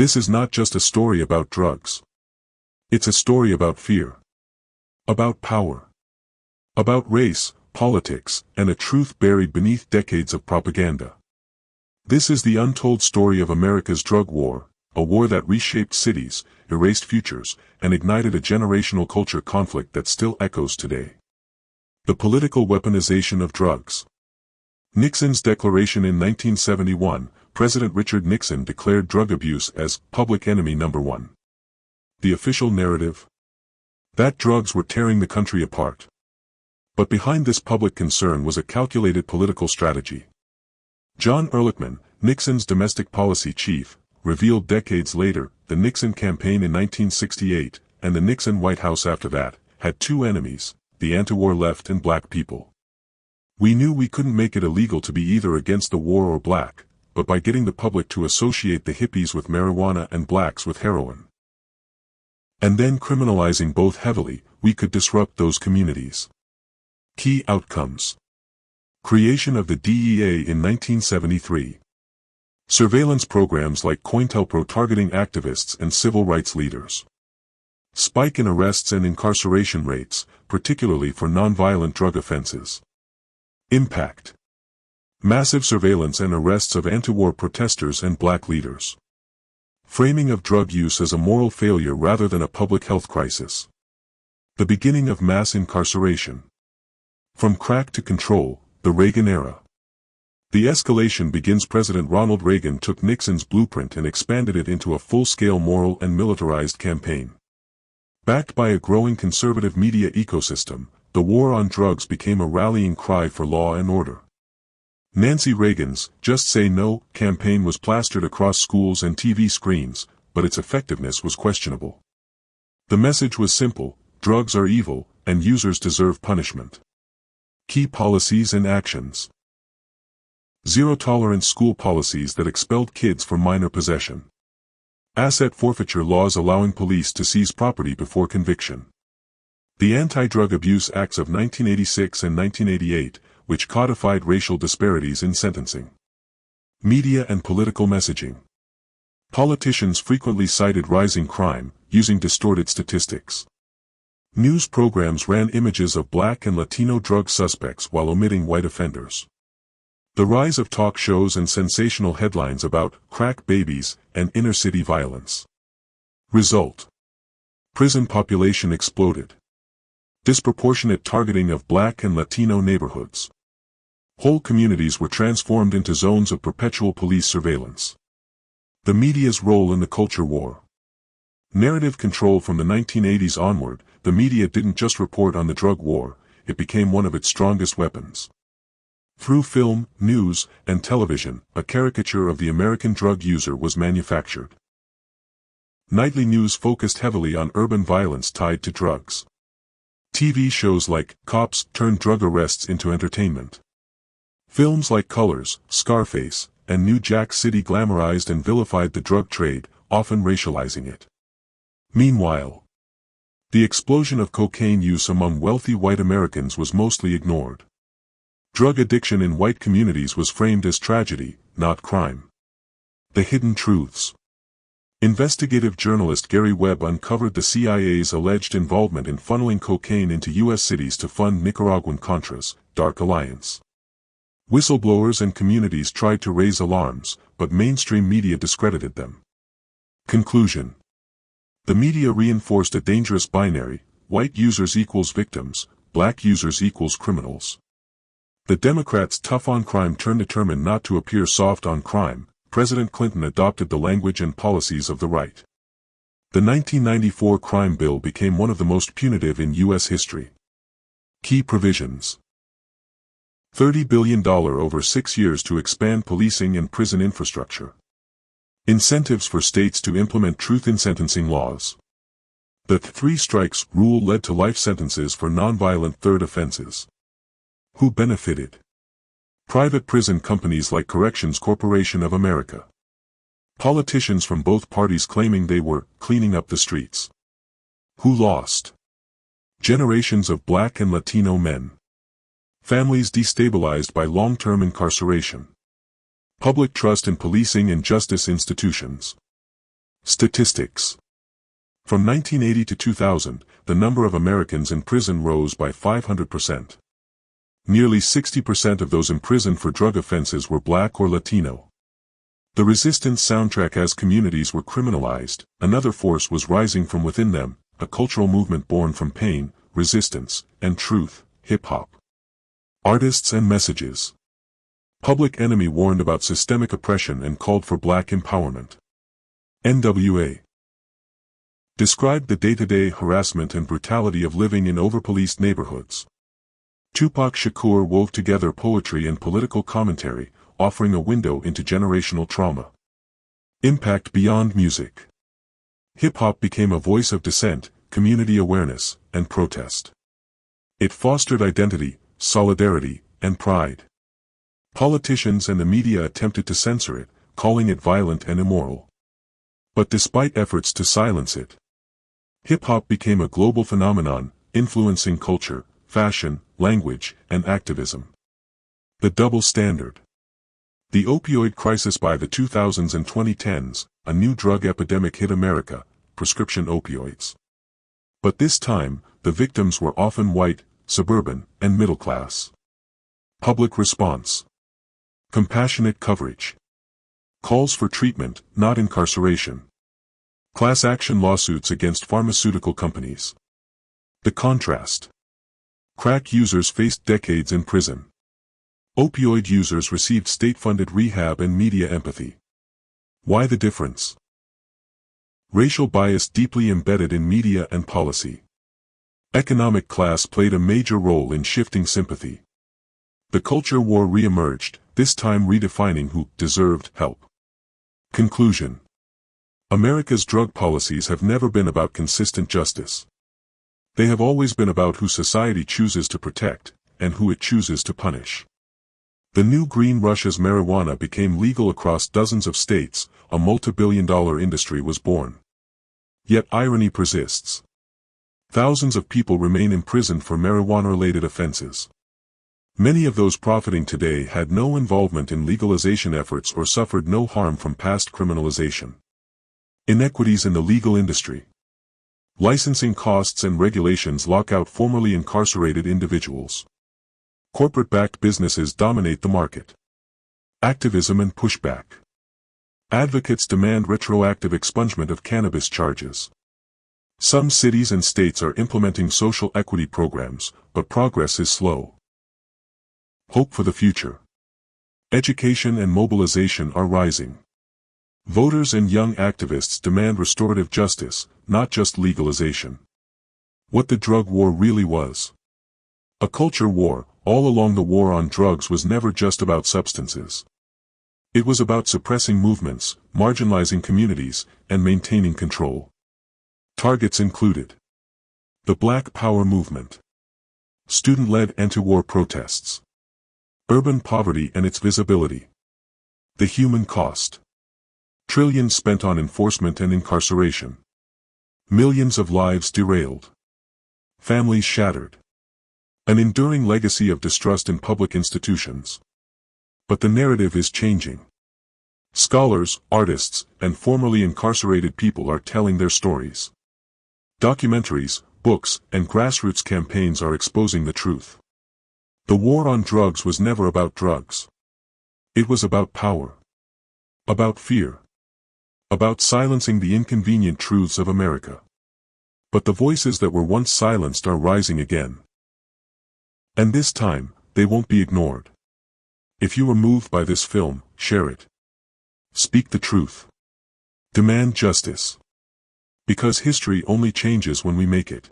This is not just a story about drugs. It's a story about fear. About power. About race, politics, and a truth buried beneath decades of propaganda. This is the untold story of America's drug war, a war that reshaped cities, erased futures, and ignited a generational culture conflict that still echoes today. The political weaponization of drugs. Nixon's declaration in 1971, President Richard Nixon declared drug abuse as public enemy number one. The official narrative? That drugs were tearing the country apart. But behind this public concern was a calculated political strategy. John Ehrlichman, Nixon's domestic policy chief, revealed decades later, the Nixon campaign in 1968, and the Nixon White House after that, had two enemies, the anti-war left and black people. We knew we couldn't make it illegal to be either against the war or black, but by getting the public to associate the hippies with marijuana and blacks with heroin, and then criminalizing both heavily, we could disrupt those communities. Key outcomes. Creation of the DEA in 1973. Surveillance programs like COINTELPRO targeting activists and civil rights leaders. Spike in arrests and incarceration rates, particularly for nonviolent drug offenses. Impact. Massive surveillance and arrests of anti-war protesters and black leaders. Framing of drug use as a moral failure rather than a public health crisis. The beginning of mass incarceration. From crack to control, the Reagan era. The escalation begins. President Ronald Reagan took Nixon's blueprint and expanded it into a full-scale moral and militarized campaign. Backed by a growing conservative media ecosystem, the war on drugs became a rallying cry for law and order. Nancy Reagan's "Just Say No" campaign was plastered across schools and TV screens, but its effectiveness was questionable. The message was simple: drugs are evil, and users deserve punishment. Key policies and actions. Zero-tolerance school policies that expelled kids for minor possession. Asset forfeiture laws allowing police to seize property before conviction. The Anti-Drug Abuse Acts of 1986 and 1988, which codified racial disparities in sentencing. Media and political messaging. Politicians frequently cited rising crime, using distorted statistics. News programs ran images of Black and Latino drug suspects while omitting white offenders. The rise of talk shows and sensational headlines about crack babies and inner-city violence. Result. Prison population exploded. Disproportionate targeting of Black and Latino neighborhoods. Whole communities were transformed into zones of perpetual police surveillance. The media's role in the culture war. Narrative control. From the 1980s onward, the media didn't just report on the drug war, it became one of its strongest weapons. Through film, news, and television, a caricature of the American drug user was manufactured. Nightly news focused heavily on urban violence tied to drugs. TV shows like Cops turned drug arrests into entertainment. Films like Colors, Scarface, and New Jack City glamorized and vilified the drug trade, often racializing it. Meanwhile, the explosion of cocaine use among wealthy white Americans was mostly ignored. Drug addiction in white communities was framed as tragedy, not crime. The hidden truths. Investigative journalist Gary Webb uncovered the CIA's alleged involvement in funneling cocaine into U.S. cities to fund Nicaraguan Contras, Dark Alliance. Whistleblowers and communities tried to raise alarms, but mainstream media discredited them. Conclusion. The media reinforced a dangerous binary: white users equals victims, black users equals criminals. The Democrats' tough on crime turned determined not to appear soft on crime. President Clinton adopted the language and policies of the right. The 1994 crime bill became one of the most punitive in U.S. history. Key provisions. $30 billion over 6 years to expand policing and prison infrastructure. Incentives for states to implement truth in sentencing laws. The 3 strikes rule led to life sentences for nonviolent third offenses. Who benefited? Private prison companies like Corrections Corporation of America. Politicians from both parties claiming they were cleaning up the streets. Who lost? Generations of Black and Latino men. Families destabilized by long-term incarceration. Public trust in policing and justice institutions. Statistics. From 1980 to 2000, the number of Americans in prison rose by 500%. Nearly 60% of those imprisoned for drug offenses were Black or Latino. The resistance soundtrack as communities were criminalized, another force was rising from within them, a cultural movement born from pain, resistance, and truth, hip-hop. Artists and messages. Public Enemy warned about systemic oppression and called for Black empowerment. NWA described the day-to-day harassment and brutality of living in over-policed neighborhoods. Tupac Shakur wove together poetry and political commentary, offering a window into generational trauma. Impact beyond music. Hip-hop became a voice of dissent, community awareness, and protest. It fostered identity, solidarity, and pride. Politicians and the media attempted to censor it, calling it violent and immoral. But despite efforts to silence it, hip-hop became a global phenomenon, influencing culture, fashion, language, and activism. The double standard. The opioid crisis. By the 2000s and 2010s, a new drug epidemic hit America, prescription opioids. But this time, the victims were often white, suburban, and middle class. Public response. Compassionate coverage. Calls for treatment, not incarceration. Class action lawsuits against pharmaceutical companies. The contrast. Crack users faced decades in prison. Opioid users received state-funded rehab and media empathy. Why the difference? Racial bias deeply embedded in media and policy. Economic class played a major role in shifting sympathy. The culture war re-emerged, this time redefining who deserved help. Conclusion. America's drug policies have never been about consistent justice. They have always been about who society chooses to protect, and who it chooses to punish. The new green rush as marijuana became legal across dozens of states, a multi-billion-dollar industry was born. Yet irony persists. Thousands of people remain imprisoned for marijuana-related offenses. Many of those profiting today had no involvement in legalization efforts or suffered no harm from past criminalization. Inequities in the legal industry. Licensing costs and regulations lock out formerly incarcerated individuals. Corporate-backed businesses dominate the market. Activism and pushback. Advocates demand retroactive expungement of cannabis charges. Some cities and states are implementing social equity programs, but progress is slow. Hope for the future. Education and mobilization are rising. Voters and young activists demand restorative justice, not just legalization. What the drug war really was. A culture war. All along, the war on drugs was never just about substances. It was about suppressing movements, marginalizing communities, and maintaining control. Targets included the Black Power movement, student-led anti-war protests, urban poverty and its visibility, the human cost, trillions spent on enforcement and incarceration, millions of lives derailed, families shattered. An enduring legacy of distrust in public institutions. But the narrative is changing. Scholars, artists, and formerly incarcerated people are telling their stories. Documentaries, books, and grassroots campaigns are exposing the truth. The war on drugs was never about drugs. It was about power. About fear. About silencing the inconvenient truths of America. But the voices that were once silenced are rising again. And this time, they won't be ignored. If you were moved by this film, share it. Speak the truth. Demand justice. Because history only changes when we make it.